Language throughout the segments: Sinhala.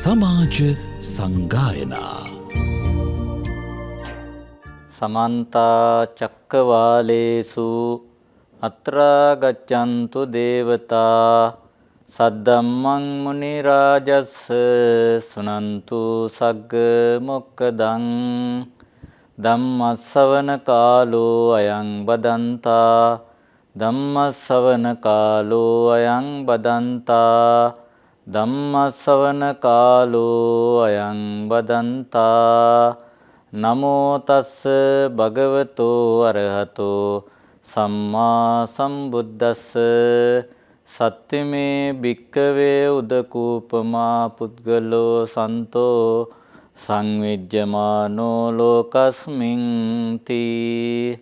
සමාජ සංගායනා සමන්ත චක්කවාලේසු අත්‍රා ගච්ඡන්තු දේවතා සද්දම්මං මුනි රාජස්ස සුනන්තු සග්ග මොක්කදං ධම්මස්සවන කාලෝ අයං බදන්තා ධම්මස්සවන කාලෝ අයං බදන්තා ධම්මස්සවන කාලෝ අයං බදන්තා නමෝ තස්ස භගවතෝ අරහතෝ සම්මා සම්බුද්දස්ස සත්තිමේ භික්ඛවේ උදකූපමා පුද්ගලෝ සන්තෝ සංවිජ්ජමානෝ ලෝකස්මින් තී.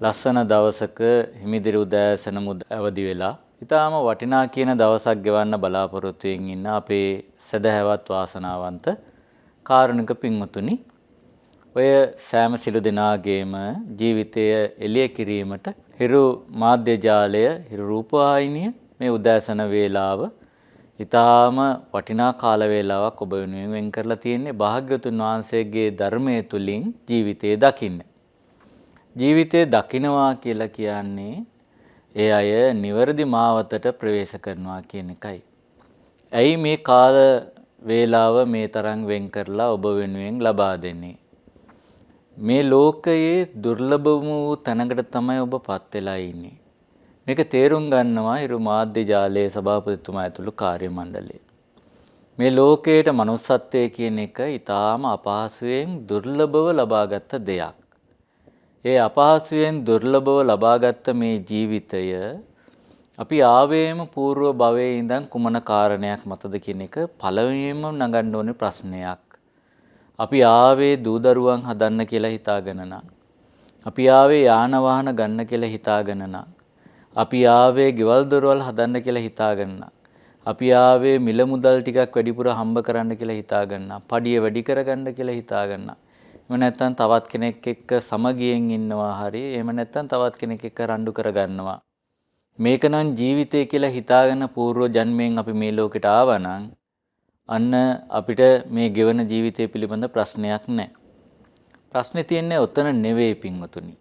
ලස්සන දවසක හිමිදිරි උදෑසන අවදි වෙලා ඊටාම වටිනා කියන දවසක් ගෙවන්න බලාපොරොත්තු වෙමින් ඉන්න අපේ සදහැවත් වාසනාවන්ත කාරුණික පින්වතුනි, ඔය සෑම සිළු දෙනාගේම ජීවිතය එළිය කිරීමට හිරු මාධ්‍ය ජාලය, හිරු රූපවාහිනිය මේ උදෑසන වේලාව ඊටාම වටිනා කාල වේලාවක් ඔබ වෙනුවෙන් වෙන් කරලා තියෙන්නේ භාග්‍යවතුන් වහන්සේගේ ධර්මයේ තුලින් ජීවිතය දකින්න. ජීවිතය දකින්නවා කියලා කියන්නේ ඒ අය නිවැරදි මාවතට ප්‍රවේශ කරනවා කියන එකයි. ඇයි මේ කාල වේලාව මේ තරම් වෙන් කරලා ඔබ වෙනුවෙන් ලබා දෙන්නේ? මේ ලෝකයේ දුර්ලභම වූ තැනකට තමයි ඔබ පත් වෙලා ඉන්නේ. මේක තේරුම් ගන්නවා හිරු මාධ්‍ය ජාලයේ සභාපතිතුමා ඇතුළු කාර්ය මණ්ඩලය. මේ ලෝකයට manussත්වයේ කියන එක ඊටාම අපහසුයෙන් දුර්ලභව ලබාගත් දෙයක්. ඒ අපහසුයෙන් දුර්ලභව ලබාගත් මේ ජීවිතය අපි ආවේම పూర్ව භවයේ ඉඳන් කුමන කාරණයක් මතද කියන එක පළවෙනියෙන්ම නගන්න ඕනේ ප්‍රශ්නයක්. අපි ආවේ දූ දරුවන් හදන්න කියලා හිතාගෙන නම්, අපි ආවේ යාන වාහන ගන්න කියලා හිතාගෙන නම්, අපි ආවේ ගෙවල් දොරවල් හදන්න කියලා හිතාගෙන නම්, අපි ආවේ මිල මුදල් ටිකක් වැඩිපුර හම්බ කරන්න කියලා හිතාගෙන නම්, පඩිය වැඩි කරගන්න කියලා හිතාගෙන නම්, එහෙම නැත්නම් තවත් කෙනෙක් එක්ක සමගියෙන් ඉන්නවා හරි, එහෙම නැත්නම් තවත් කෙනෙක් එක්ක රණ්ඩු කරගන්නවා. මේක නම් ජීවිතය කියලා හිතාගෙන పూర్ව ජන්මයෙන් අපි මේ ලෝකෙට ආවා නම් අන්න අපිට මේ ගෙවන ජීවිතය පිළිබඳ ප්‍රශ්නයක් නැහැ. ප්‍රශ්නේ තියෙන්නේ ඔතන නෙවෙයි පින්වතුනි.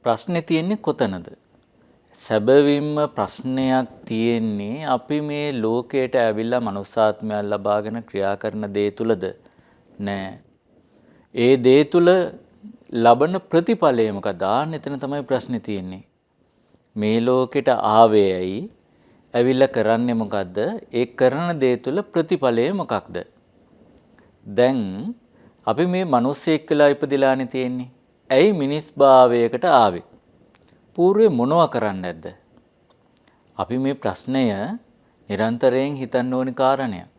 ප්‍රශ්නේ තියෙන්නේ කොතනද? සැබවින්ම ප්‍රශ්නයක් තියෙන්නේ අපි මේ ලෝකයට ඇවිල්ලා මනුස්සාත්මයක් ලබාගෙන ක්‍රියා කරන දේ තුලද? නෑ. ඒ දේ තුල ලබන ප්‍රතිඵලය මොකද? එතන තමයි ප්‍රශ්නේ තියෙන්නේ. මේ ලෝකෙට ආවේ ඇයි? ඇවිල්ලා කරන්නේ මොකද්ද? ඒ කරන දේ තුල ප්‍රතිඵලය මොකක්ද? දැන් අපි මේ මිනිස්සෙක් කියලා ඉපදිලානේ තියෙන්නේ. ඇයි මිනිස් භාවයකට ආවේ? పూర్වේ මොනවා කරන්න නැද්ද? අපි මේ ප්‍රශ්නය නිරන්තරයෙන් හිතන්න ඕනි කාරණයක්.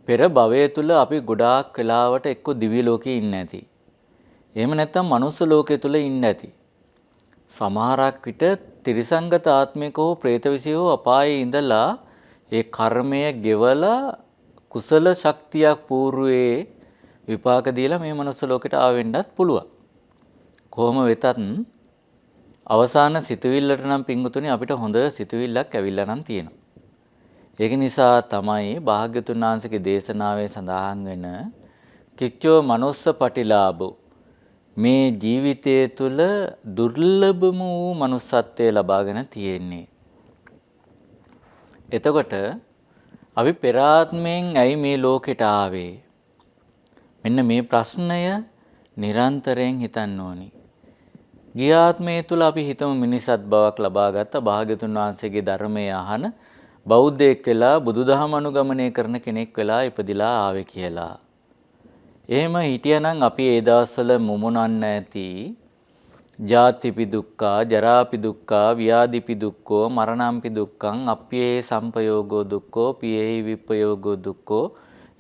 පෙර භවය තුල අපි ගොඩාක් වෙලාවට එක්ක දිව්‍ය ලෝකේ ඉන්නේ නැති. එහෙම නැත්නම් මනුස්ස ලෝකයේ තුල ඉන්නේ නැති. සමහරක් විට ත්‍රිසංගත ආත්මික හෝ പ്രേතවිසී හෝ අපායේ ඉඳලා ඒ කර්මය ගෙවලා කුසල ශක්තියක් పూర్වේ විපාක දීලා මේ මනුස්ස ලෝකෙට ආවෙන්නත් පුළුවන්. කොහොම වෙතත් අවසාන සිතුවිල්ලට නම් පිංගුතුනි අපිට හොඳ සිතුවිල්ලක් ඇවිල්ලා නම් තියෙනවා. ඒක නිසා තමයි භාග්‍යතුන් වහන්සේගේ දේශනාවේ සඳහන් වෙන කිච්චෝ මනුස්ස පටිලාභෝ, මේ ජීවිතය තුළ දුර්ලභම වූ manussත්වයේ ලබාගෙන තියෙන්නේ. එතකොට අපි පෙර ආත්මයෙන් ඇයි මේ ලෝකෙට ආවේ? මෙන්න මේ ප්‍රශ්නය නිරන්තරයෙන් හිතන්න ඕනි. ගිය ආත්මයේ තුල අපි හිතමු මිනිසත් බවක් ලබාගත්ත, භාග්‍යතුන් වහන්සේගේ ධර්මය අහන බෞද්ධයෙක් වෙලා බුදුදහම අනුගමනය කරන කෙනෙක් වෙලා ඉපදිලා ආවේ කියලා. එහෙම හිටියනම් අපි ඒ දවස්වල මුමුණන්න ඇති ජාතිපි දුක්ඛා, ජරාපි දුක්ඛා, ව්‍යාධිපි දුක්ඛෝ, මරණම්පි දුක්ඛං, අප්පියේ සම්පයෝගෝ දුක්ඛෝ, පියේහි විප්පයෝගෝ දුක්ඛෝ,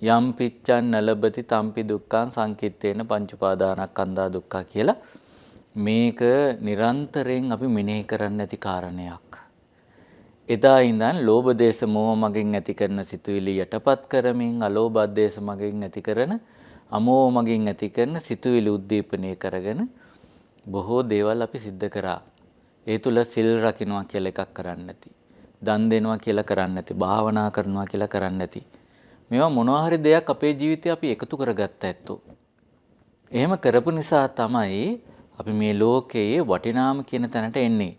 යම් පිච්ඡන් නලබති තම්පි දුක්ඛං සංකිට්ඨේන පංච උපාදානස්කන්ධා දුක්ඛ කියලා මේක නිරන්තරයෙන් අපි මෙනෙහි කරන්න ඇති කාරණයක්. එදා ඉඳන් ලෝභ දේශ මොහ මගින් ඇති කරන සිතුවිලි යටපත් කරමින්, අලෝභ දේශ මගින් ඇති කරන, අමෝහ මගින් ඇති කරන සිතුවිලි උද්දීපනය කරගෙන බොහෝ දේවල් අපි සිද්ධ කරා. ඒ තුල සිල් රකින්නවා කියලා එකක් කරන්නේ නැති. දන් දෙනවා කියලා කරන්නේ නැති, භාවනා කරනවා කියලා කරන්නේ නැති. මේවා මොනවා හරි දෙයක් අපේ ජීවිතේ අපි එකතු කරගත්ත ඇත්තෝ. එහෙම කරපු නිසා තමයි අපි මේ ලෝකයේ වටිනාම කියන තැනට එන්නේ.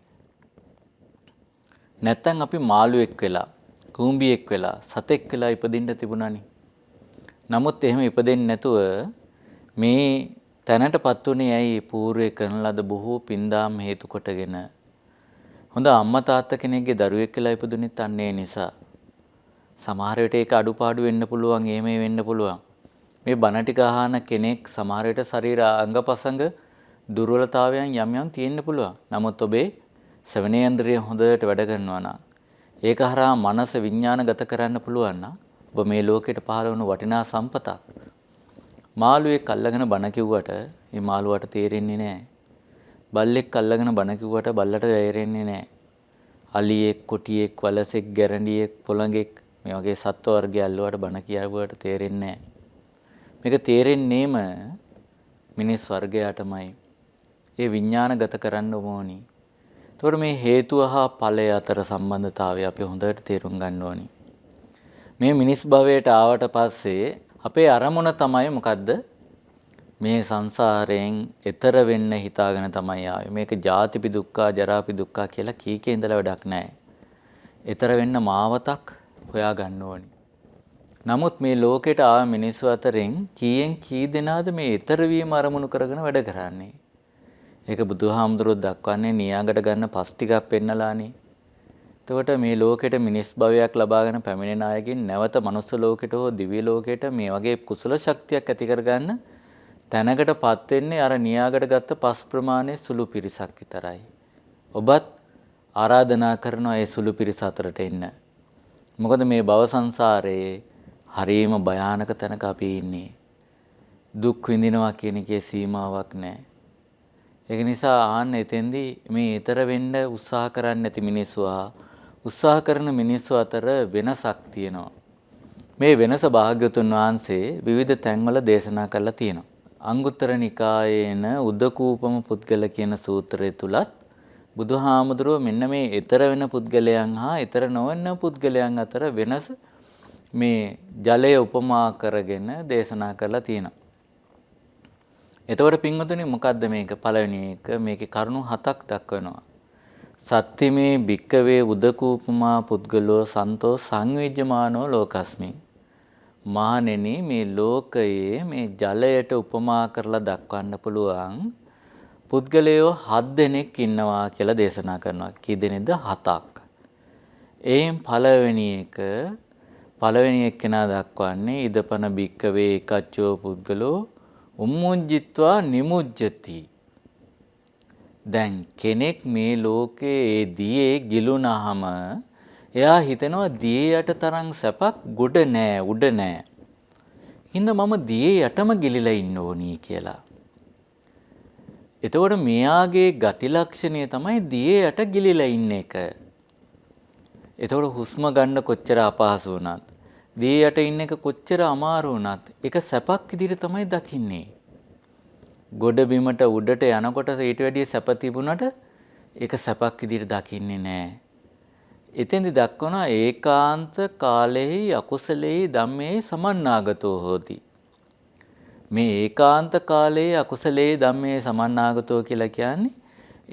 නැත්තම් අපි මාළුවෙක් වෙලා, කූඹියෙක් වෙලා, සතෙක් වෙලා ඉපදින්න තිබුණානේ. නමුත් එහෙම ඉපදෙන්නේ නැතුව මේ තැනටපත් උනේ ඇයි? පූර්වයේ කරන ලද බොහෝ පින්දාම් හේතු කොටගෙන. හොඳ අම්මා තාත්තා කෙනෙක්ගේ දරුවෙක් කියලා ඉපදුනෙත් අන්න ඒ නිසා. සමහර විට ඒක අඩුපාඩු වෙන්න පුළුවන්, එහෙම වෙන්න පුළුවන්. මේ බණ ටික අහන කෙනෙක් සමහර විට ශරීර අංගපසංග දුර්වලතාවයන් යම් යම් තියෙන්න පුළුවන්. නමුත් ඔබේ ශ්‍රවණේන්ද්‍රිය හොඳට වැඩ කරනවා නම්, ඒක හරහා මනස විඥානගත කරන්න පුළුවන් නම් ඔබ මේ ලෝකෙට පහළ වුණු වටිනා සම්පතක්. මාළුවෙක් අල්ලගෙන බණ කිව්වට මේ මාළුවාට තේරෙන්නේ නැහැ. බල්ලෙක් අල්ලගෙන බණ කිව්වට බල්ලට තේරෙන්නේ නැහැ. අලියෙක්, කොටියෙක්, වලසෙක්, ගැරන්ඩියෙක්, පොළඟෙක් මේ වගේ සත්ව වර්ගය අල්ලුවට බණ කියවුවට තේරෙන්නේ නැහැ. මේක තේරෙන්නේම මිනිස් වර්ගයාටමයි. ඒ විඥානගත කරන්න ඕනි. ඒතකොට මේ හේතුව හා ඵලය අතර සම්බන්ධතාවය අපි හොඳට තේරුම් ගන්න ඕනි. මේ මිනිස් භවයට ආවට පස්සේ අපේ අරමුණ තමයි මොකද්ද? මේ සංසාරයෙන් එතර වෙන්න හිතාගෙන තමයි ආවේ. මේක ජාතිපි දුක්ඛ, ජරාපි දුක්ඛ කියලා කීකේ ඉඳලා වැඩක් නැහැ. එතර වෙන්න මාවතක් හොයා ගන්න ඕනි. නමුත් මේ ලෝකෙට ආව මිනිස්සු අතරින් කීයෙන් කී දෙනාද මේ එතර වීම අරමුණු කරගෙන වැඩ කරන්නේ? ඒක බුදුහාමුදුරුවෝ දක්වන්නේ නියාගට ගන්න පස් ටිකක් පෙන්නලානේ. එතකොට මේ ලෝකෙට මිනිස් භවයක් ලබාගෙන පැමිණෙන අයගෙන් නැවත මනුස්ස ලෝකෙට හෝ දිව්‍ය ලෝකෙට මේ වගේ කුසල ශක්තියක් ඇති කරගන්න තැනකටපත් වෙන්නේ අර නියාගට ගත්ත පස් ප්‍රමාණයේ සුළු පිරිසක් විතරයි. ඔබත් ආරාධනා කරනවා ඒ සුළු පිරිස අතරට එන්න. මොකද මේ භව සංසාරයේ හරීම භයානක තැනක අපි ඉන්නේ. දුක් විඳිනවා කියන එකේ සීමාවක් නැහැ. ඒක නිසා ආන්න එතෙන්දී මේ ඊතර වෙන්න උත්සාහ කරන්නේ නැති මිනිස්සු උත්සාහ කරන මිනිස්සු අතර වෙනසක් තියෙනවා. මේ වෙනස භාග්‍යවතුන් වහන්සේ විවිධ තැන්වල දේශනා කරලා තියෙනවා. අංගුත්තර නිකායේන උද්දකූපම පුද්ගල කියන සූත්‍රය තුලත් බුදුහාමුදුරුවෝ මෙන්න මේ ඊතර වෙන පුද්ගලයන් හා ඊතර නොවන පුද්ගලයන් අතර වෙනස මේ ජලය උපමා කරගෙන දේශනා කරලා තියෙනවා. එතකොට පින්වතුනි මොකද්ද මේක? පළවෙනි එක මේකේ කරුණු 7ක් දක්වනවා. සත්‍තිමේ භික්කවේ උදකූපමා පුද්ගලෝ සන්තෝ සංවිජ්ජමානෝ ලෝකස්මින්. මහණෙනි මේ ලෝකයේ මේ ජලයට උපමා කරලා දක්වන්න පුළුවන් පුද්ගලයෝ 7 දෙනෙක් ඉන්නවා කියලා දේශනා කරනවා. කී දෙනෙක්ද? 7ක්. එයින් පළවෙනි එක්කෙනා දක්වන්නේ ඉදපන භික්කවේ එකච්චෝ පුද්ගලෝ උම්මුජ්ජිත්වා නිමුජ්ජති. දැන් කෙනෙක් මේ ලෝකයේ දියේ ගිලුනහම එයා හිතනවා දියේ යට තරම් සැපක් ගොඩ නෑ, උඩ නෑ. හින්දා මම දියේ යටම ගිලිලා ඉන්න ඕනි කියලා. එතකොට මෙයාගේ ගති ලක්ෂණය තමයි දියේ යට ගිලිලා ඉන්න එක. එතකොට හුස්ම ගන්න කොච්චර අපහසු වුණත්, දියේ යට ඉන්න එක කොච්චර අමාරු වුණත් ඒක සැපක් විදිහට තමයි දකින්නේ. ගොඩ බිමට උඩට යනකොට ඊට වැඩිය සැප තිබුණට ඒක සැපක් විදිහට දකින්නේ නැහැ. එතෙන්දි දක්වනවා ඒකාන්ත කාලෙහි අකුසලෙහි ධම්මේ සමන්නාගතෝ හෝති. මේ ඒකාන්ත කාලයේ අකුසලයේ ධම්මේ සමන්නාගතෝ කියලා කියන්නේ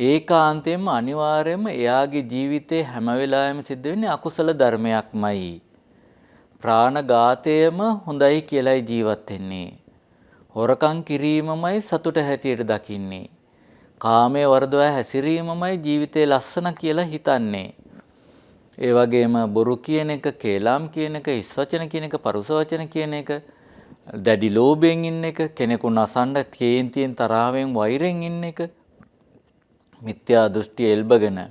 ඒකාන්තයෙන්ම අනිවාර්යයෙන්ම එයාගේ ජීවිතේ හැම වෙලාවෙම සිද්ධ වෙන්නේ අකුසල ධර්මයක්මයි. ප්‍රාණඝාතයම හොඳයි කියලායි ජීවත් වෙන්නේ. හොරකම් කිරීමමයි සතුට හැටියට දකින්නේ. කාමයේ වර්ධව හැසිරීමමයි ජීවිතේ ලස්සන කියලා හිතන්නේ. ඒ වගේම බොරු කියන එක, කේලම් කියන එක, හිස් වචන කියන එක, පරුස වචන කියන එක, දැඩි ලෝභයෙන් ඉන්න එක, කෙනෙකු නසන්න කේන්තියෙන් තරාවෙන් වෛරෙන් ඉන්න එක, මිත්‍යා දෘෂ්ටි එල්බගෙන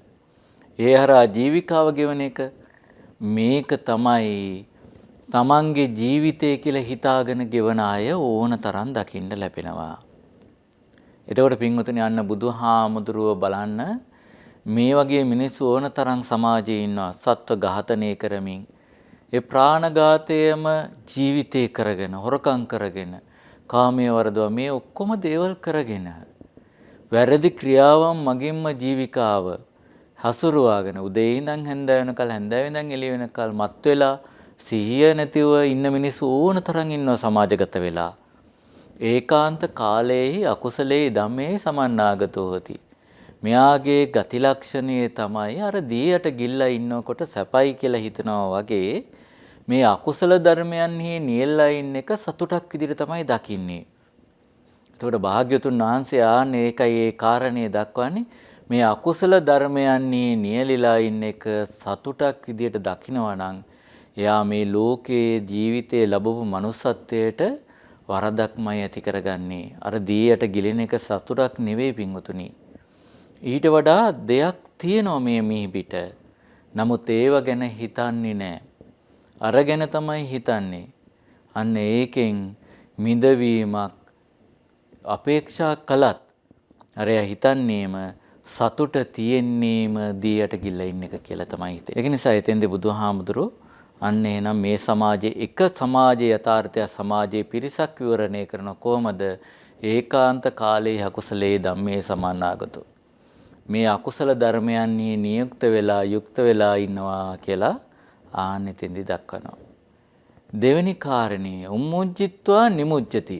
ඒ හරහා ජීවිකාව ගෙවන එක, මේක තමයි තමන්ගේ ජීවිතය කියලා හිතාගෙන ගෙවන අය ඕන තරම් දකින්න ලැබෙනවා. එතකොට පින්වතුනි අන්න බුදුහාමුදුරුව බලන්න මේ වගේ මිනිස්සු ඕන තරම් සමාජයේ ඉන්නවා සත්ව ඝාතනය කරමින්. ඒ ප්‍රාණඝාතයම ජීවිතේ කරගෙන, හොරකම් කරගෙන, කාමයේ වර්ධව මේ ඔක්කොම දේවල් කරගෙන වැරදි ක්‍රියාවන් මගින්ම ජීවිකාව හසුරුවාගෙන උදේ ඉඳන් හැන්ද වෙනකල් හැන්ද වෙනකන් එළිය වෙනකල් මත් වෙලා සිහිය නැතිව ඉන්න මිනිස්සු ඕන තරම් ඉන්නවා සමාජගත වෙලා. ඒකාන්ත කාලයේහි අකුසලේ ධම්මේ සමන්නාගතෝ හොති. මෙයාගේ ගති ලක්ෂණය තමයි අර දීයට ගිල්ලා ඉන්නකොට සැපයි කියලා හිතනවා වගේ මේ අකුසල ධර්මයන්හි නියැලලා ඉන්න එක සතුටක් විදිහට තමයි දකින්නේ. එතකොට භාග්‍යතුන් වහන්සේ ආන්නේ ඒකයි ඒ කාරණේ දක්වන්නේ මේ අකුසල ධර්මයන්හි නියැලිලා ඉන්න එක සතුටක් විදිහට දකිනවා නම් එයා මේ ලෝකයේ ජීවිතේ ලැබපු manussත්වයට වරදක්මයි ඇති කරගන්නේ. අර දීයට ගිලෙන එක සතුටක් නෙවෙයි පින්වතුනි. ඊට වඩා දෙයක් තියෙනවා මේ මිහි පිට. නමුත් ඒව ගැන හිතන්නේ නැහැ. අරගෙන තමයි හිතන්නේ. අන්න ඒකෙන් මිදවීමක් අපේක්ෂා කළත් අරයා හිතන්නේම සතුට තියෙන්නේම දීයට ගිල්ලා ඉන්න එක කියලා තමයි හිතේ. ඒක නිසා එතෙන්දී බුදුහාමුදුරුවෝ අන්න එහෙනම් මේ සමාජයේ එක සමාජයේ යථාර්ථය සමාජයේ පිරිසක් විවරණය කරන කොහොමද ඒකාන්ත කාලයේ අකුසලයේ ධම්මේ සමානාගතෝ මේ අකුසල ධර්මයන්හි නියුක්ත වෙලා යුක්ත වෙලා ඉන්නවා කියලා ආනෙතෙන්දි දක්වනවා. දෙවෙනි කාරණේ උම්මුජ්ජිත්වා නිමුජ්ජති.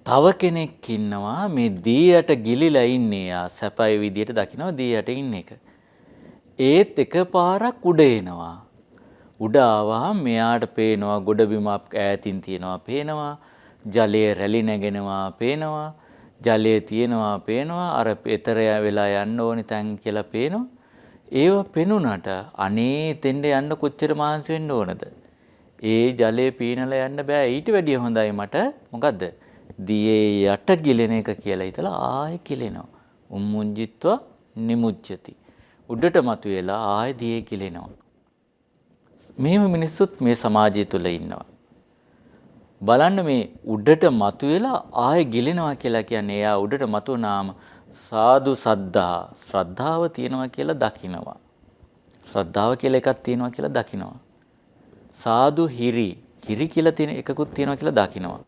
තව කෙනෙක් ඉන්නවා මේ දීයට ගිලිලා ඉන්නේ ආ සැපයි විදියට දකිනවා දීයට ඉන්න එක. ඒත් එකපාරක් උඩ එනවා. උඩ ආවා මෙයාට පේනවා ගොඩබිමක් ඈතින් තියෙනවා පේනවා. ජලයේ රැලි නැගෙනවා පේනවා. ජලයේ තියෙනවා පේනවා. අර පෙතරය වෙලා යන්න ඕනි තැන් කියලා පේනවා. ඒව පෙනුනට අනේ තෙන්ඩ යන්න කොච්චර මහන්සි වෙන්න ඕනද? ඒ ජලයේ පීනලා යන්න බෑ. ඊට වැඩිය හොඳයි මට මොකද්ද? දියේ යට ගිලෙන එක කියලා හිතලා ආයෙ කිලෙනවා. උම්මුංජිත්වා නිමුච්ඡති. උඩට මතුවෙලා ආයෙ දියේ කිලෙනවා. මේව මිනිස්සුත් මේ සමාජය තුල ඉන්නවා. බලන්න මේ උඩට මතුවෙලා ආයෙ ගිලෙනවා කියලා කියන්නේ එයා උඩට මතුවනාම සාදු සද්ධා ශ්‍රද්ධාව තියෙනවා කියලා දකිනවා. ශ්‍රද්ධාව කියලා එකක් තියෙනවා කියලා දකිනවා. සාදු හිරි කියලා තියෙන එකකුත් තියෙනවා කියලා දකිනවා.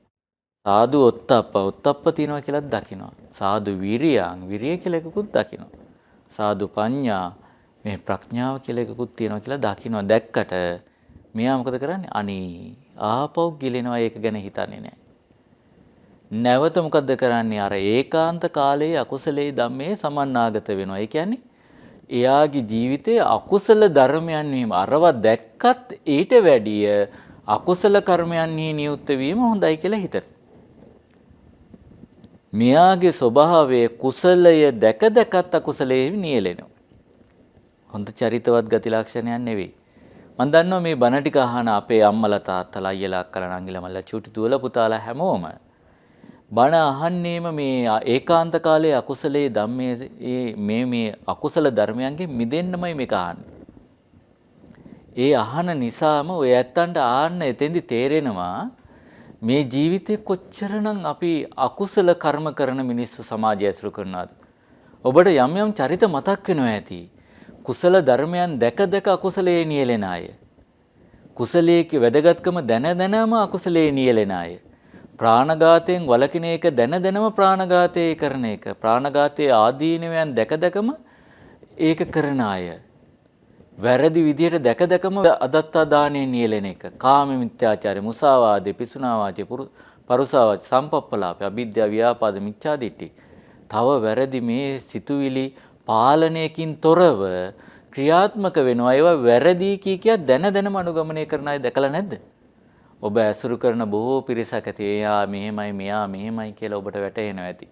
සාදු ඔත්තප්ප තියෙනවා කියලා දකිනවා. සාදු විරිය කියලා එකකුත් දකිනවා. සාදු පඤ්ඤා මේ ප්‍රඥාව කියලා එකකුත් තියෙනවා කියලා දකිනවා. දැක්කට මෙයා මොකද කරන්නේ? අනේ ආපහු ගිලෙනවා ඒක ගැන හිතන්නේ නැහැ. නැවත මොකද්ද කරන්නේ? අර ඒකාන්ත කාලයේ අකුසලයේ ධම්මේ සමන්නාගත වෙනවා. ඒ කියන්නේ එයාගේ ජීවිතයේ අකුසල ධර්මයන් වීම අරව දැක්කත් ඊට වැඩිය අකුසල කර්මයන්හි නියුක්ත වීම හොඳයි කියලා හිතන. මෙයාගේ ස්වභාවයේ කුසලය දැක දැකත් අකුසලයේ නියැලෙනවා. හොඳ චරිතවත් ගති ලක්ෂණයක් නෙවෙයි. මම දන්නවා මේ බණ ටික අහන අපේ අම්මලා තාත්තලා අයියලා අක්කලා නංගිලා මල්ලා චූටි දුවලා පුතාලා හැමෝම බණ අහන්නේම මේ ඒකාන්ත කාලයේ අකුසලයේ ධම්මයේ මේ අකුසල ධර්මයන්ගෙන් මිදෙන්නමයි මේක අහන්නේ. ඒ අහන නිසාම ඔය ඇත්තන්ට ආන්න එතෙන්දි තේරෙනවා මේ ජීවිතේ කොච්චරනම් අපි අකුසල කර්ම කරන මිනිස්සු සමාජය ඇසුරු කරනවාද? ඔබට යම් යම් චරිත මතක් වෙනවා ඇති. කුසල ධර්මයන් දැක දැක අකුසලයේ නියැලෙන අය. කුසලයේ වැදගත්කම දැන දැනම අකුසලයේ නියැලෙන අය. ප්‍රාණඝාතයෙන් වළකින එක දැන දැනම ප්‍රාණඝාතය කරන එක. ප්‍රාණඝාතයේ ආදීනවයන් දැක දැකම ඒක කරන අය. වැරදි විදියට දැක දැකම අදත්තා දානයේ නියැලෙන එක. කාම මිත්‍යාචාරය, මුසාවාදේ, පිසුනාවාචේ, පරුසාවාචේ, සම්පප්පලාපේ, අවිද්‍යාව, ව්‍යාපාද, මිච්ඡාදිට්ඨි. තව වැරදි මේ සිතුවිලි පාලනයකින් තොරව ක්‍රියාත්මක වෙනවා. ඒවා වැරදි කිය දැන දැනම අනුගමනය කරන අය දැකලා නැද්ද? ඔබ ඇසුරු කරන බොහෝ පිරිසක් ඇති. එයා මෙහෙමයි මෙයා මෙහෙමයි කියලා ඔබට වැටහෙනවා ඇති.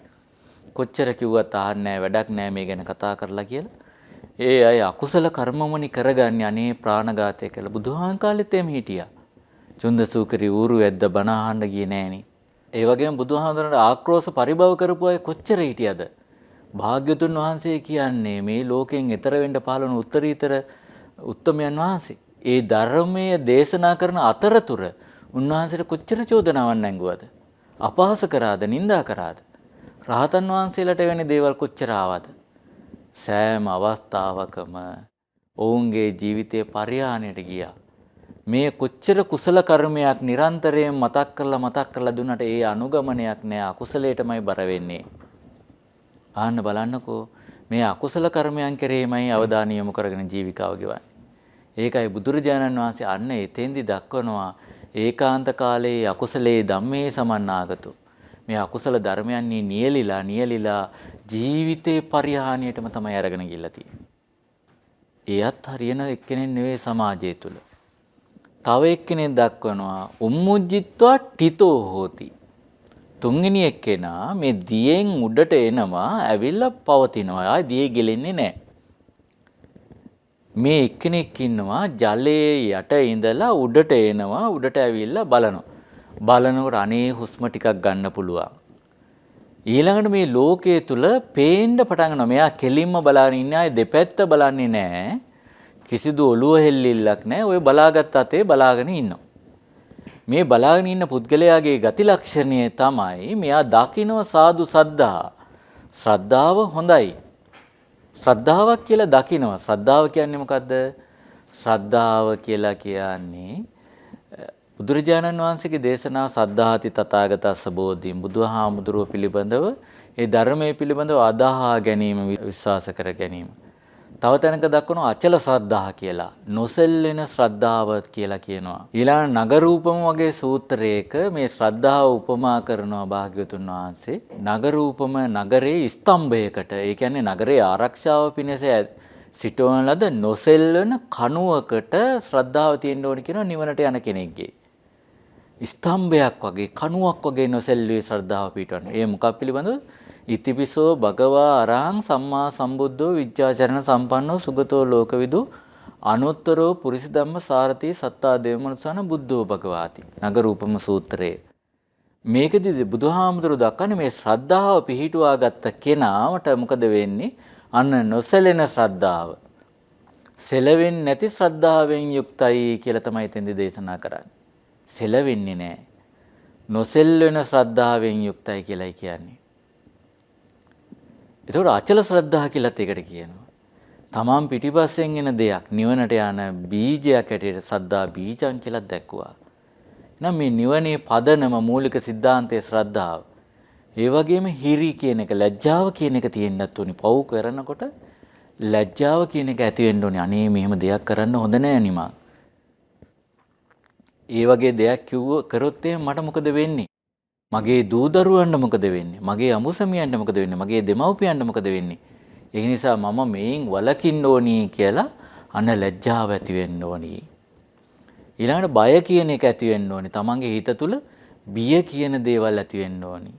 කොච්චර කිව්වත් අහන්නේ නැහැ, වැඩක් නැහැ මේ ගැන කතා කරලා කියලා. ඒ අය අකුසල කර්මමනි කරගන්නේ අනේ ප්‍රාණඝාතය කියලා. බුදුහාන් කාලෙත් එම් හිටියා. චුන්දසූකරි ඌරු වැද්ද බණ අහන්න ගියේ නෑනේ. ඒ වගේම බුදුහාමුදුරන්ට ආක්‍රෝෂ පරිභව කරපු අය කොච්චර හිටියද? භාග්‍යතුන් වහන්සේ කියන්නේ මේ ලෝකෙන් එතර වෙන්න පහළන උත්තරීතර උත්තමයන් වහන්සේ. ඒ ධර්මයේ දේශනා කරන අතරතුර උන්වහන්සේට කොච්චර චෝදනාවක් නැංගුවද? අපහාස කරාද? නිඳා කරාද? රහතන් වහන්සේලාට වෙන දේවල් කොච්චර ආවද? සෑම අවස්ථාවකම ඔවුන්ගේ ජීවිතයේ පරිහානියට ගියා. මේ කොච්චර කුසල කර්මයක් නිරන්තරයෙන් මතක් කරලා දුන්නට ඒ අනුගමනයක් නෑ. අකුසලයටමයි බර වෙන්නේ. ආන්න බලන්නකෝ මේ අකුසල කර්මයන් කෙරෙහිමයි අවධානය යොමු කරගෙන ජීවිකාව ගෙවන්නේ. ඒකයි බුදුරජාණන් වහන්සේ අන්න එතෙන්දි දක්වනවා ඒකාන්ත කාලයේ අකුසලයේ ධම්මේ සමන්නාගතු. මේ අකුසල ධර්මයන් නියලිලා ජීවිතේ පරිහානියටම තමයි අරගෙන ගිහිල්ලා තියෙන්නේ. එයත් හරියන එක්කෙනෙක් නෙවෙයි සමාජය තුල. තව එක්කෙනෙක් දක්වනවා උම්මුජ්ජිත්වා ටිතෝ හෝති. තුන්වෙනි එක්කෙනා මේ දියෙන් උඩට එනවා ඇවිල්ලා පවතිනවා. ආයි දියේ ගෙලෙන්නේ නැහැ. මේ එක්කෙනෙක් ඉන්නවා ජලයේ යට ඉඳලා උඩට එනවා උඩට ඇවිල්ලා බලනවා. බලනකොට අනේ හුස්ම ටිකක් ගන්න පුළුවන්. ඊළඟට මේ ලෝකයේ තුල පේන්න පටන් ගන්නවා. මෙයා කෙලින්ම බලාගෙන ඉන්නේ ආයේ දෙපැත්ත බලන්නේ නැහැ. කිසිදු ඔළුව හෙල්ලිල්ලක් නැහැ. ඔය බලාගත් අතේ බලාගෙන ඉන්නවා. මේ බලාගෙන ඉන්න පුද්ගලයාගේ ගති ලක්ෂණය තමයි මෙයා දකින්න සාදු සද්ධා. ශ්‍රද්ධාව හොඳයි. ශ්‍රද්ධාවක් කියලා දකිනවා. ශ්‍රද්ධාව කියන්නේ මොකද්ද? ශ්‍රද්ධාව කියලා කියන්නේ බුදුරජාණන් වහන්සේගේ දේශනාව සද්ධාති තථාගතස්ස බෝධි බුදුහාමුදුරුව පිළිබඳව ඒ ධර්මයේ පිළිබඳව අදාහා ගැනීම විශ්වාස කර ගැනීම. තව තැනක දක්වනවා අචල ශ්‍රද්ධා කියලා. නොසෙල්ලෙන ශ්‍රද්ධාව කියලා කියනවා. ඊළඟ නගරූපම වගේ සූත්‍රයක මේ ශ්‍රද්ධාව උපමා කරනවා භාග්‍යවතුන් වහන්සේ. නගරූපම නගරේ ස්තම්භයකට. ඒ කියන්නේ නගරේ ආරක්ෂාව පිණිස සිටවන ලද නොසෙල්ලෙන කණුවකට ශ්‍රද්ධාව තියෙන්න ඕන කියනවා නිවනට යන කෙනෙක්ගේ. ස්තම්භයක් වගේ කණුවක් වගේ නොසෙල්ලුවේ ශ්‍රද්ධාව පිටවන්න. ඒ මොකක් පිළිබඳව? ඉතිපිසෝ භගවා අරහං සම්මා සම්බුද්ධෝ විජ්ජාචරණ සම්පන්නෝ සුගතෝ ලෝකවිදු අනුත්තරෝ පුරිස ධම්ම සාරති සත්තා දේවමනුසාන බුද්ධෝ භගවාති. නගරූපම සූත්‍රයේ. මේකදී බුදුහාමුදුරුවෝ දක්වන්නේ මේ ශ්‍රද්ධාව පිහිටුවා ගත්ත කෙනාට මොකද වෙන්නේ? අන්න නොසැලෙන ශ්‍රද්ධාව. සෙලවෙන්නේ නැති ශ්‍රද්ධාවෙන් යුක්තයි කියලා තමයි එතෙන්දී දේශනා කරන්නේ. සෙලවෙන්නේ නැහැ. නොසෙල්වෙන ශ්‍රද්ධාවෙන් යුක්තයි කියලායි කියන්නේ. ඒතකොට අචල ශ්‍රද්ධා කියලාත් ඒකට කියනවා. තමන් පිටිපස්සෙන් එන දෙයක් නිවනට යන බීජයක් ඇටියට සද්ධා බීජං කියලා දැක්කුවා. එහෙනම් මේ නිවනේ පදනම මූලික સિદ્ધාන්තයේ ශ්‍රද්ධාව. ඒ වගේම හිරි කියන එක ලැජ්ජාව කියන එක තියෙන්නත් ඕනි. පව් කරනකොට ලැජ්ජාව කියන එක ඇති වෙන්න ඕනි. අනේ මෙහෙම දෙයක් කරන්න හොඳ නෑ නිමා. ඒ වගේ දෙයක් කරොත් මට මොකද වෙන්නේ? මගේ දූ දරුවන්ට මොකද වෙන්නේ? මගේ අමුසමියන්ට මොකද වෙන්නේ? මගේ දෙමව්පියන්ට මොකද වෙන්නේ? ඒ නිසා මම මේන් වළකින්න ඕනි කියලා අන ලැජ්ජාව ඇති වෙන්න ඕනි. ඊළඟට බය කියන එක ඇති වෙන්න ඕනි. තමන්ගේ හිත තුල බිය කියන දේවල් ඇති වෙන්න ඕනි.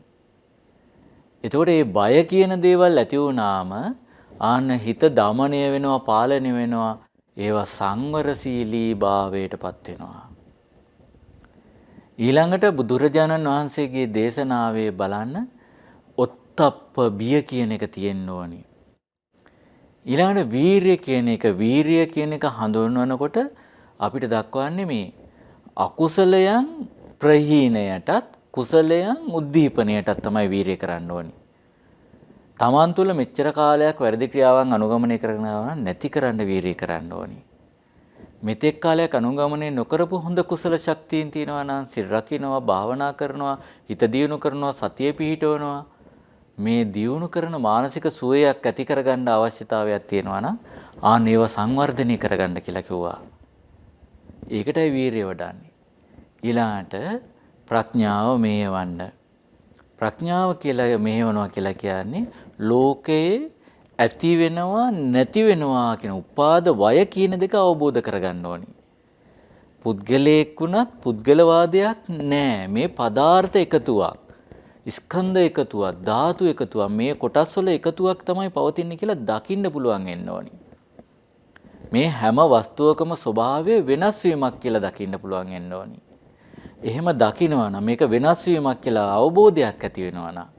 එතකොට මේ බය කියන දේවල් ඇති වුණාම ආන්න හිත දමණය වෙනවා, පාලනය වෙනවා. ඒවා සංවරශීලී භාවයටපත් වෙනවා. ඊළඟට බුදුරජාණන් වහන්සේගේ දේශනාවේ බලන්න ඔත්තප්ප බිය කියන එක තියෙන්න ඕනි. ඊළඟට වීරිය කියන එක හඳුන්වනකොට අපිට දක්වන්නේ මේ අකුසලයන් ප්‍රහීණයටත් කුසලයන් උද්දීපනයටත් තමයි වීරිය කරන්න ඕනි. තමන් තුළ මෙච්චර කාලයක් වැරදි ක්‍රියාවන් අනුගමනය කරනවා නැති කරන්න වීරිය කරන්න ඕනි. මෙතෙක් කාලයක් අනුගමනය නොකරපු හොඳ කුසල ශක්තියින් තියෙනවා නම් සිල් රකින්නවා, භාවනා කරනවා, හිත දියුණු කරනවා, සතිය පිහිටවනවා. මේ දියුණු කරන මානසික සුවයක් ඇති කරගන්න අවශ්‍යතාවයක් තියෙනවා නම් ආන් ඒව සංවර්ධනය කරගන්න කියලා කිව්වා. ඒකටයි වීරිය වඩන්නේ. ඊළාට ප්‍රඥාව මෙහෙවන්න. ප්‍රඥාව කියලා මෙහෙවනවා කියලා කියන්නේ ලෝකයේ ඇති වෙනවා නැති වෙනවා කියන උපාද වය කියන දෙක අවබෝධ කරගන්න ඕනි. පුද්ගලයෙක් වුණත් පුද්ගලවාදයක් නැහැ. මේ පදාර්ථ එකතුවක්, ස්කන්ධ එකතුවක්, ධාතු එකතුවක්, මේ කොටස් වල එකතුවක් තමයි පවතින්නේ කියලා දකින්න පුළුවන් වෙන්න ඕනි. මේ හැම වස්තුවකම ස්වභාවය වෙනස් වීමක් කියලා දකින්න පුළුවන් වෙන්න ඕනි. එහෙම දකිනවා නම් මේක වෙනස් වීමක් කියලා අවබෝධයක් ඇති වෙනවා නම්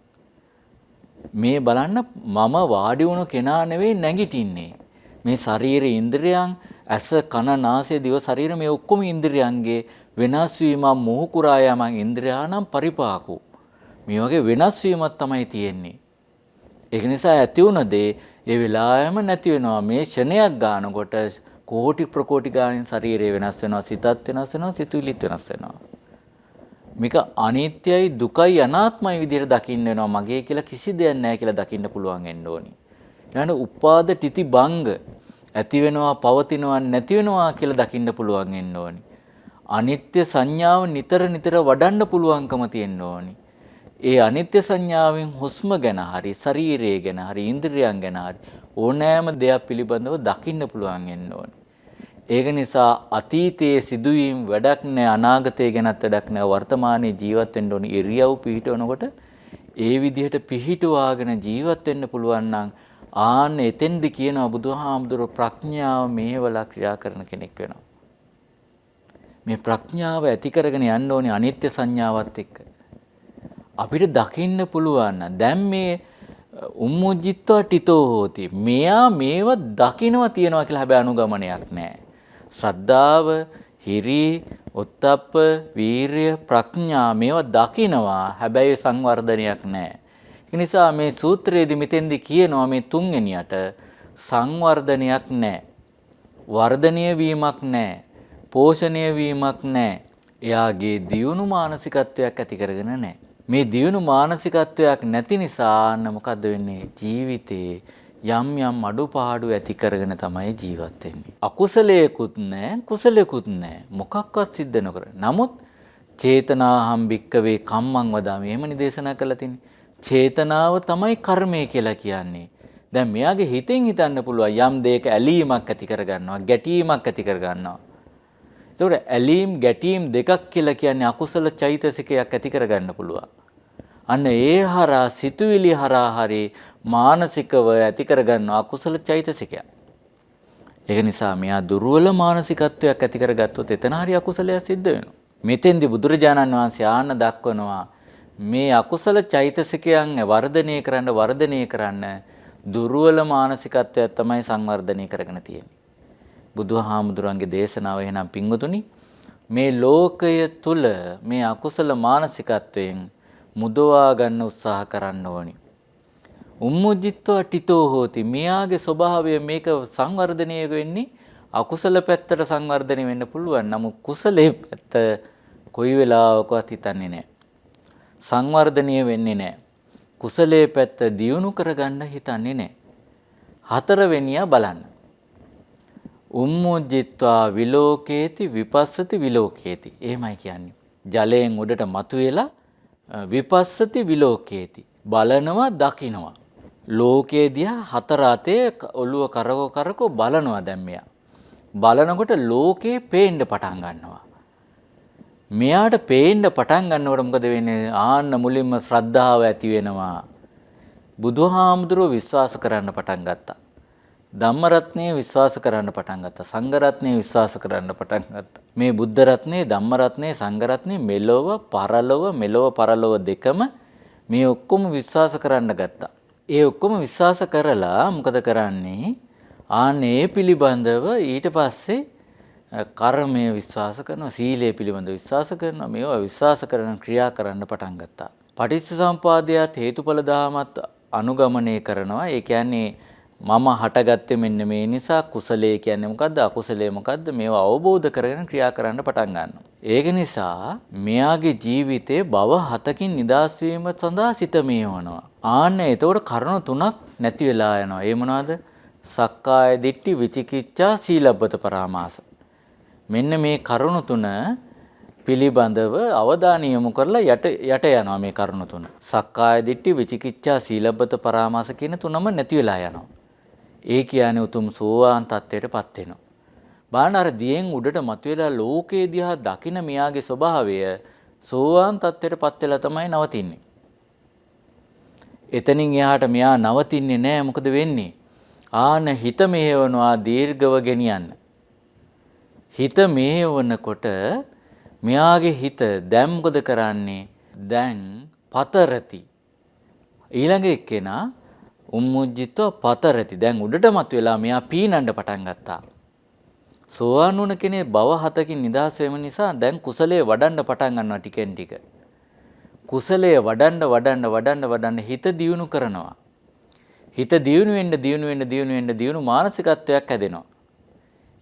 මේ බලන්න මම වාඩි වුණු කෙනා නෙවෙයි නැගිටින්නේ. මේ ශරීර ඉන්ද්‍රියයන් ඇස කන නාසය දිව ශරීර මේ ඔක්කොම ඉන්ද්‍රියයන්ගේ වෙනස් වීම මොහු කුරා යම ඉන්ද්‍රියානම් පරිපාකු. මේ වගේ වෙනස් වීමක් තමයි තියෙන්නේ. ඒක නිසා ඇති වුණ දේ ඒ වෙලාවෙම නැති වෙනවා. මේ ෂණයක් ගන්නකොට කෝටි ප්‍රකෝටි ගාණින් ශරීරය වෙනස් වෙනවා, සිතත් වෙනස් වෙනවා, සිතුවිලිත් වෙනස් වෙනවා. මේක අනිත්‍යයි දුකයි අනාත්මයි විදිහට දකින්න වෙනවා. මගේ කියලා කිසි දෙයක් නැහැ කියලා දකින්න පුළුවන් වෙන්න ඕනි. ඊළඟ උපාද තිති භංග ඇති වෙනවා පවතිනවා නැති වෙනවා කියලා දකින්න පුළුවන් වෙන්න ඕනි. අනිත්‍ය සංඥාව නිතර නිතර වඩන්න පුළුවන්කම තියෙන්න ඕනි. ඒ අනිත්‍ය සංඥාවෙන් හුස්ම ගැන හරි ශරීරය ගැන හරි ඉන්ද්‍රියයන් ගැන හරි ඕනෑම දෙයක් පිළිබඳව දකින්න පුළුවන් වෙන්න ඕනි. ඒක නිසා අතීතයේ සිදුවීම් වැඩක් නැහැ අනාගතය ගැනත් වැඩක් නැහැ වර්තමානයේ ජීවත් වෙන්න ඕනි ඉරියව් පිහිටවනකොට ඒ විදිහට පිහිටුවාගෙන ජීවත් වෙන්න පුළුවන් නම් ආන්න එතෙන්ද කියනවා බුදුහාමුදුරුවෝ ප්‍රඥාව මේවලා ක්‍රියා කරන කෙනෙක් වෙනවා. මේ ප්‍රඥාව ඇති කරගෙන යන්න ඕනේ අනිත්‍ය සංඥාවත් එක්ක. අපිට දකින්න පුළුවන් නම් දැන් මේ උම්මුජ්ජිත්වා ටිතෝ හෝති. මෙයා මේව දකින්නවා තියනවා කියලා හැබැයි අනුගමනයක් නැහැ. ශ්‍රද්ධාව, හිරි, ඔත්තප්ප, වීරිය, ප්‍රඥා මේවා දකින්නවා හැබැයි සංවර්ධනයක් නැහැ. ඒ නිසා මේ සූත්‍රයේදී මෙතෙන්දී කියනවා මේ තුන්වෙනියට සංවර්ධනයක් නැහැ. වර්ධනීය වීමක් නැහැ. පෝෂණය වීමක් නැහැ. එයාගේ දියුණු මානසිකත්වයක් ඇති කරගෙන නැහැ. මේ දියුණු මානසිකත්වයක් නැති නිසා මොකද්ද වෙන්නේ? ජීවිතේ යම් යම් අඩුපාඩු ඇති කරගෙන තමයි ජීවත් වෙන්නේ. අකුසලයකුත් නැහැ, කුසලයකුත් නැහැ. මොකක්වත් සිද්ධ නොකර. නමුත් චේතනාහම් භික්කවේ කම්මං වදාමි. එහෙමනි දේශනා කළා තින්නේ. චේතනාව තමයි කර්මය කියලා කියන්නේ. දැන් මෙයාගේ හිතෙන් හිතන්න පුළුවන් යම් දෙයක ඇලීමක් ඇති කරගන්නවා, ගැටීමක් ඇති කරගන්නවා. ඒතකොට ඇලීම් ගැටීම් දෙකක් කියලා කියන්නේ අකුසල චෛතසිකයක් ඇති කරගන්න පුළුවන්. අන්න ඒ හරහා සිතුවිලි හරහා හරි මානසිකව ඇති කරගන්න අකුසල චෛතසිකයක්. ඒක නිසා මෙයා දුර්වල මානසිකත්වයක් ඇති කරගත්තොත් එතන හරි අකුසලයක් සිද්ධ වෙනවා. මෙතෙන්දී බුදුරජාණන් වහන්සේ ආන්න දක්වනවා මේ අකුසල චෛතසිකයන් වර්ධනය කරන්න දුර්වල මානසිකත්වයක් තමයි සංවර්ධනය කරගෙන තියෙන්නේ. බුදුහාමුදුරන්ගේ දේශනාව එහෙනම් පින්වතුනි මේ ලෝකය තුල මේ අකුසල මානසිකත්වයෙන් මුදවා ගන්න උත්සාහ කරන්න ඕනි. උම්මුජ්ජිත්වා ටිතෝ හෝති. මෙයාගේ ස්වභාවය මේක සංවර්ධනය වෙන්නේ අකුසල පැත්තට සංවර්ධනය වෙන්න පුළුවන්. නමුත් කුසලයේ පැත්ත කොයි වෙලාවකවත් හිතන්නේ නැහැ. සංවර්ධනය වෙන්නේ නැහැ. කුසලයේ පැත්ත දියුණු කරගන්න හිතන්නේ නැහැ. හතරවෙනියා බලන්න. උම්මුජ්ජිත්වා විලෝකේති විපස්සති විලෝකේති. එහෙමයි කියන්නේ. ජලයෙන් උඩට මතුවෙලා විපස්සති විලෝකේති. බලනවා දකිනවා. ලෝකයේ දිහා හතර අතේ ඔළුව කරකෝ බලනවා දැන් මෙයා. බලනකොට ලෝකේ පේන්න පටන් ගන්නවා. මෙයාට පේන්න පටන් ගන්නකොට මොකද වෙන්නේ? ආන්න මුලින්ම ශ්‍රද්ධාව ඇති වෙනවා. බුදුහාමුදුරුවෝ විශ්වාස කරන්න පටන් ගත්තා. ධම්මරත්නය විශ්වාස කරන්න පටන් ගත්තා. සංඝරත්නය විශ්වාස කරන්න පටන් ගත්තා. මේ බුද්ධ රත්නය, ධම්ම රත්නය, සංඝ රත්නය මෙලොව පරලොව දෙකම මේ ඔක්කොම විශ්වාස කරන්න ගත්තා. ඒ ඔක්කොම විශ්වාස කරලා මොකද කරන්නේ? ආනේ පිළිබඳව ඊට පස්සේ කර්මය විශ්වාස කරනවා, සීලය පිළිබඳව විශ්වාස කරනවා, මේවා විශ්වාස කරන ක්‍රියා කරන්න පටන් ගත්තා. පටිච්චසමුපාදයට හේතුඵල ධමයක් අනුගමනය කරනවා. ඒ කියන්නේ මම හටගත්තේ මෙන්න මේ නිසා. කුසලයේ කියන්නේ මොකද්ද? අකුසලයේ මොකද්ද? මේවා අවබෝධ කරගෙන ක්‍රියා කරන්න පටන් ගන්නවා. ඒක නිසා මෙයාගේ ජීවිතේ භව 7කින් නිදහස් වීම සඳහා සිත මෙහෙවනවා. ආන්න එතකොට කරුණු තුනක් නැති වෙලා යනවා. ඒ මොනවද? සක්කාය දිට්ඨි, විචිකිච්ඡා, සීලබ්බත පරාමාස. මෙන්න මේ කරුණු තුන පිළිබඳව අවධානය යොමු කරලා යට යනවා මේ කරුණු තුන. සක්කාය දිට්ඨි, විචිකිච්ඡා, සීලබ්බත පරාමාස කියන තුනම නැති වෙලා යනවා. ඒ කියන්නේ උතුම් සෝවාන් තත්ත්වයටපත් වෙනවා. බාන අර දියෙන් උඩට මතුවලා ලෝකේ දිහා දකින මෙයාගේ ස්වභාවය සෝවාන් තත්ත්වයටපත් වෙලා තමයි නවතින්නේ. එතනින් එහාට මෙයා නවතින්නේ නැහැ. මොකද වෙන්නේ? ආන හිත මෙහෙවනවා දීර්ඝව ගෙනියන්න. හිත මෙහෙවනකොට මෙයාගේ හිත දැන් මොකද කරන්නේ? දැන් පතරති. ඊළඟ එක්කෙනා උම්මුජ්ජිත්ව පතරති. දැන් උඩට මතුවලා මෙයා පීනන්න පටන් ගත්තා. සෝවාන් වුණ කෙනේ භව 7කින් නිදහස් වෙම නිසා දැන් කුසලයේ වඩන්න පටන් ගන්නවා ටිකෙන් ටික. කුසලයේ වඩන්න හිත දියුණු කරනවා. හිත දියුණු වෙන්න මානසිකත්වයක් හැදෙනවා.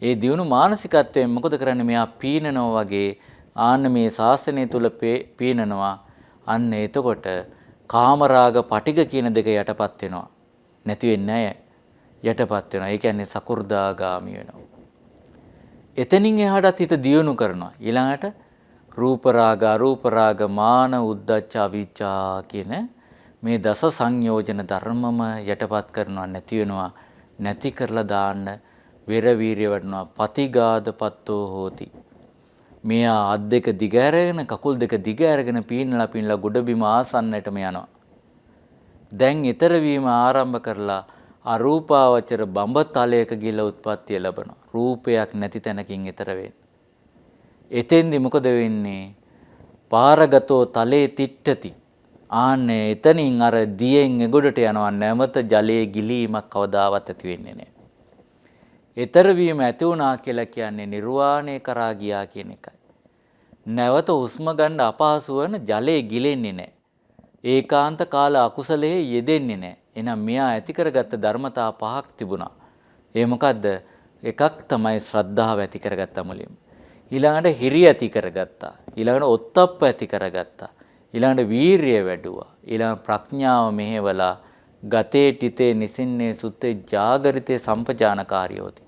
ඒ දියුණු මානසිකත්වයෙන් මොකද කරන්නේ? මෙයා පීනනවා වගේ ආන්න මේ ශාසනය තුල පීනනවා. අන්න එතකොට කාමරාග පටිග කියන දෙක යටපත් වෙනවා. නැති වෙන්නේ නැහැ. යටපත් වෙනවා. ඒ කියන්නේ සකු르දාගාමි වෙනවා. එතනින් එහාටත් හිත දියුණු කරනවා. ඊළඟට රූප රාග, අරූප රාග, මාන, උද්ධච්ච, අවිචා කියන මේ දස සංයෝජන ධර්මම යටපත් කරනවා නැති වෙනවා. නැති කරලා දාන්න වෙර වීරිය වඩනවා. පතිගාදපත්තෝ හෝති. මෙයා අත් දෙක දිග ඇරගෙන කකුල් දෙක දිග ඇරගෙන පීනලා ගොඩබිම ආසන්නයටම යනවා. දැන් ඊතර වීම ආරම්භ කරලා අරූපාවචර බඹතලයක ගිහිලා උත්පත්තිය ලැබනවා. රූපයක් නැති තැනකින් ඊතර වෙන්නේ. එතෙන්දි මොකද වෙන්නේ? පාරගතෝ තලේ තිට්ඨති. ආන්නේ එතනින් අර දියෙන් එගොඩට යනවා. නැමත ජලයේ ගිලීමක් කවදාවත් ඇති වෙන්නේ නැහැ. ඊතර වීම ඇති වුණා කියලා කියන්නේ නිර්වාණය කරා ගියා කියන එකයි. නැවත හුස්ම ගන්න අපහසු වෙන ජලයේ ගිලෙන්නේ නැහැ. ඒකාන්ත කාල අකුසලයේ යෙදෙන්නේ නැහැ. එහෙනම් මෙයා ඇති කරගත්ත ධර්මතා පහක් තිබුණා. ඒ මොකද්ද? එකක් තමයි ශ්‍රද්ධාව ඇති කරගත්ත මුලින්ම. ඊළඟට හිරිය ඇති කරගත්තා. ඊළඟට ඔත්තප්ප ඇති කරගත්තා. ඊළඟට වීරිය වැඩුවා. ඊළඟ ප්‍රඥාව මෙහෙवला ගතේ තිතේ නිසින්නේ සුත්තේ ජාගරිතේ සම්පජානකාරියෝති.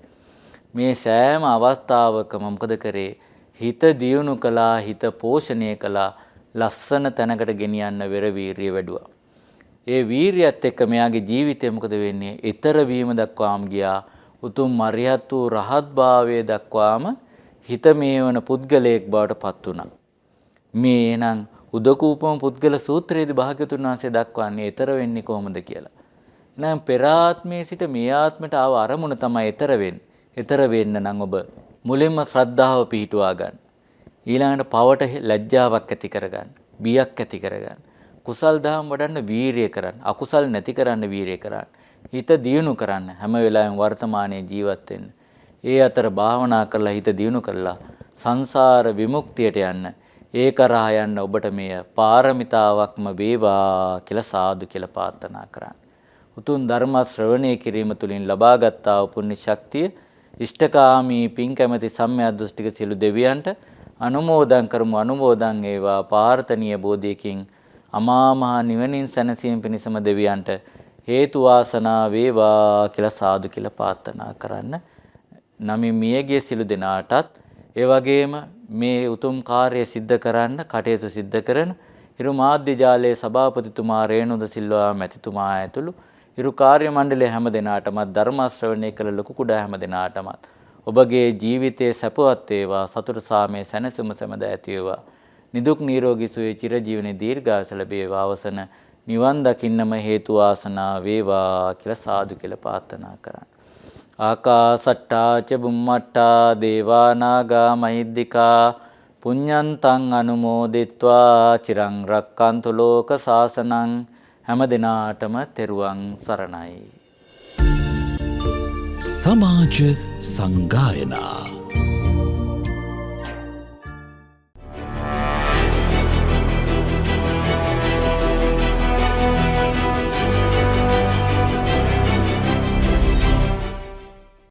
මේ සෑම අවස්ථාවකම මොකද කරේ? හිත දියුණු කළා, හිත පෝෂණය කළා, ලස්සන තැනකට ගෙනියන්න වෙර වීරිය වැඩුවා. ඒ වීරියත් එක්ක මෙයාගේ ජීවිතය මොකද වෙන්නේ? ඊතර වීම දක්වාම ගියා. උතුම් මරියත් වූ රහත් භාවයේ දක්වාම හිත මේවන පුද්ගලයෙක් බවට පත් වුණා. මේ එනං උදකූපම පුද්ගල සූත්‍රයේදී භාග්‍යතුන් වහන්සේ දක්වන්නේ ඊතර වෙන්නේ කොහොමද කියලා. එහෙනම් පෙර ආත්මයේ සිට මේ ආත්මයට ආව අරමුණ තමයි ඊතර වෙන්නේ. ඊතර වෙන්න නම් ඔබ මුලින්ම ශ්‍රද්ධාව පිහිටුවා ගන්න. ඊළඟට පවට ලැජ්ජාවක් ඇති කරගන්න. බියක් ඇති කරගන්න. කුසල් දහම් වඩන්න වීරිය කරන්න. අකුසල් නැති කරන්න වීරිය කරන්න. හිත දියුණු කරන්න. හැම වෙලාවෙම වර්තමානයේ ජීවත් වෙන්න. ඒ අතර භාවනා කරලා හිත දියුණු කරලා සංසාර විමුක්තියට යන්න. ඒ කරා යන්න ඔබට මේ පාරමිතාවක්ම වේවා කියලා සාදු කියලා ප්‍රාර්ථනා කරන්න. උතුම් ධර්ම ශ්‍රවණය කිරීම තුළින් ලබාගත් පුණ්‍ය ශක්තිය ඉෂ්ඨකාමී පින් කැමැති සම්මිය දෘෂ්ටික සියලු දෙවියන්ට අනුමෝදන් කරමු. අනුමෝදන් වේවා. පාර්ථනීය බෝධියකින් අමා මහ නිවනින් සැනසීම පිණිසම දෙවියන්ට හේතු වාසනා වේවා කියලා සාදු කියලා ප්‍රාර්ථනා කරන්න. නමින් මියගේ සිළු දෙනාටත් ඒ වගේම මේ උතුම් කාර්යය සිද්ධ කරන්න කටයුතු සිද්ධ කරන හිරු මාධ්‍ය ජාලයේ සභාපතිතුමා රේණුද සිල්වා මැතිතුමා ඇතුළු හිරු කාර්ය මණ්ඩලයේ හැම දෙනාටම ධර්ම ශ්‍රවණය කළ ලොකු කුඩා හැම දෙනාටම ඔබගේ ජීවිතයේ සැපවත් වේවා. සතුට සාමයේ සැනසීම සැමද ඇති වේවා. නිදුක් නිරෝගී සුවය චිරජීවනයේ දීර්ඝායස ලැබේවා. අවසන නිවන් දකින්නම හේතු වාසනා වේවා කියලා සාදු කියලා ප්‍රාර්ථනා කරන්න. ආකාසට්ටා ච බුම්මට්ටා දේවා නාග මහිද්దికා පුඤ්ඤන්තං අනුමෝදිත්වා චිරං රක්칸තු ලෝක සාසනං. හැම දිනාටම තෙරුවන් සරණයි. සමාජ සංගායනා